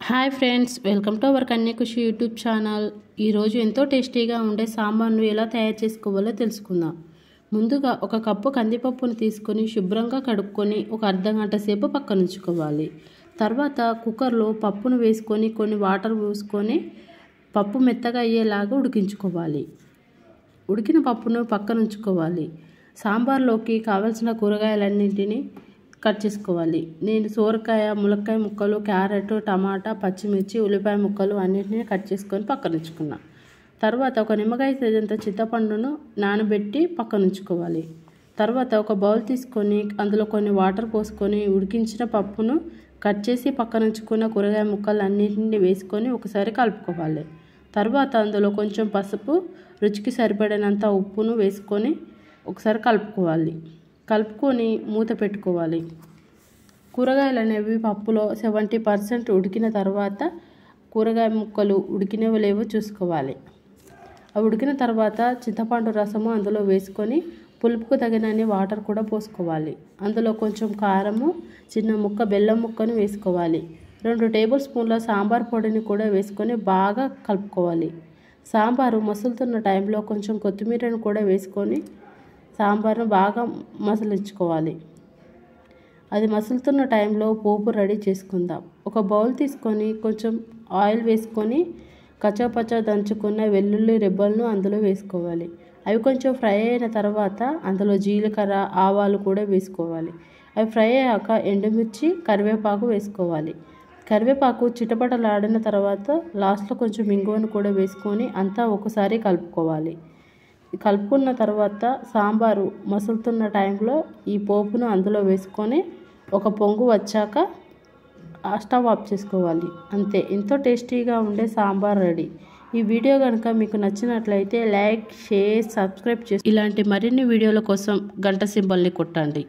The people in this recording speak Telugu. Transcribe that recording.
Hi friends, welcome to our Kanyakushi YouTube channel. ఈరోజు ఎంతో టేస్టీగా ఉండే సాంబార్ను ఎలా తయారు చేసుకోవాలో తెలుసుకుందాం. ముందుగా ఒక కప్పు కందిపప్పును తీసుకొని శుభ్రంగా కడుక్కొని ఒక అర్ధగంట సేపు పక్కన ఉంచుకోవాలి. తర్వాత కుక్కర్లో పప్పును వేసుకొని కొన్ని వాటర్ పోసుకొని పప్పు మెత్తగా అయ్యేలాగా ఉడికించుకోవాలి. ఉడికిన పప్పును పక్కన ఉంచుకోవాలి. సాంబార్లోకి కావలసిన కూరగాయలన్నింటినీ కట్ చేసుకోవాలి. నేను సోరకాయ, ములక్కాయ ముక్కలు, క్యారెట్, టమాటా, పచ్చిమిర్చి, ఉల్లిపాయ ముక్కలు అన్నింటినీ కట్ చేసుకొని పక్కన ఉంచుకున్నా. తర్వాత ఒక నిమ్మకాయ సైజంత చింతపండును నానబెట్టి పక్కన ఉంచుకోవాలి. తర్వాత ఒక బౌల్ తీసుకొని అందులో కొన్ని వాటర్ పోసుకొని ఉడికించిన పప్పును కట్ చేసి పక్కన ఉంచుకున్న కూరగాయ ముక్కలు అన్నింటినీ వేసుకొని ఒకసారి కలుపుకోవాలి. తర్వాత అందులో కొంచెం పసుపు, రుచికి సరిపడినంత ఉప్పును వేసుకొని ఒకసారి కలుపుకోవాలి. కలుపుకొని మూత పెట్టుకోవాలి. కూరగాయలు అనేవి పప్పులో 70% ఉడికిన తర్వాత కూరగాయ ముక్కలు ఉడికినవో లేవో చూసుకోవాలి. అవి ఉడికిన తర్వాత చింతపండు రసము అందులో వేసుకొని పులుపుకు తగినన్ని వాటర్ కూడా పోసుకోవాలి. అందులో కొంచెం కారము, చిన్న ముక్క బెల్లం ముక్కను వేసుకోవాలి. 2 టేబుల్ స్పూన్ల సాంబార్ పొడిని కూడా వేసుకొని బాగా కలుపుకోవాలి. సాంబారు మసులుతున్న టైంలో కొంచెం కొత్తిమీరను కూడా వేసుకొని సాంబార్ను బాగా మసలించుకోవాలి. అది మసులుతున్న టైంలో పోపు రెడీ చేసుకుందాం. ఒక బౌల్ తీసుకొని కొంచెం ఆయిల్ వేసుకొని కచ్చాపచ్చా దంచుకున్న వెల్లుల్లి రెబ్బలను అందులో వేసుకోవాలి. అవి కొంచెం ఫ్రై అయిన తర్వాత అందులో జీలకర్ర, ఆవాలు కూడా వేసుకోవాలి. అవి ఫ్రై అయ్యాక ఎండుమిర్చి, కరివేపాకు వేసుకోవాలి. కరివేపాకు చిటపటలాడిన తర్వాత లాస్ట్లో కొంచెం ఇంగువను కూడా వేసుకొని అంతా ఒకసారి కలుపుకోవాలి. కలుపుకున్న తర్వాత సాంబారు మసులుతున్న టైంలో ఈ పోపును అందులో వేసుకొని ఒక పొంగు వచ్చాక స్టవ్ ఆఫ్ చేసుకోవాలి. అంతే, ఎంతో టేస్టీగా ఉండే సాంబార్ రెడీ. ఈ వీడియో కనుక మీకు నచ్చినట్లయితే లైక్, షేర్, సబ్స్క్రైబ్ చేసి ఇలాంటి మరిన్ని వీడియోల కోసం గంట సింబల్ని కొట్టండి.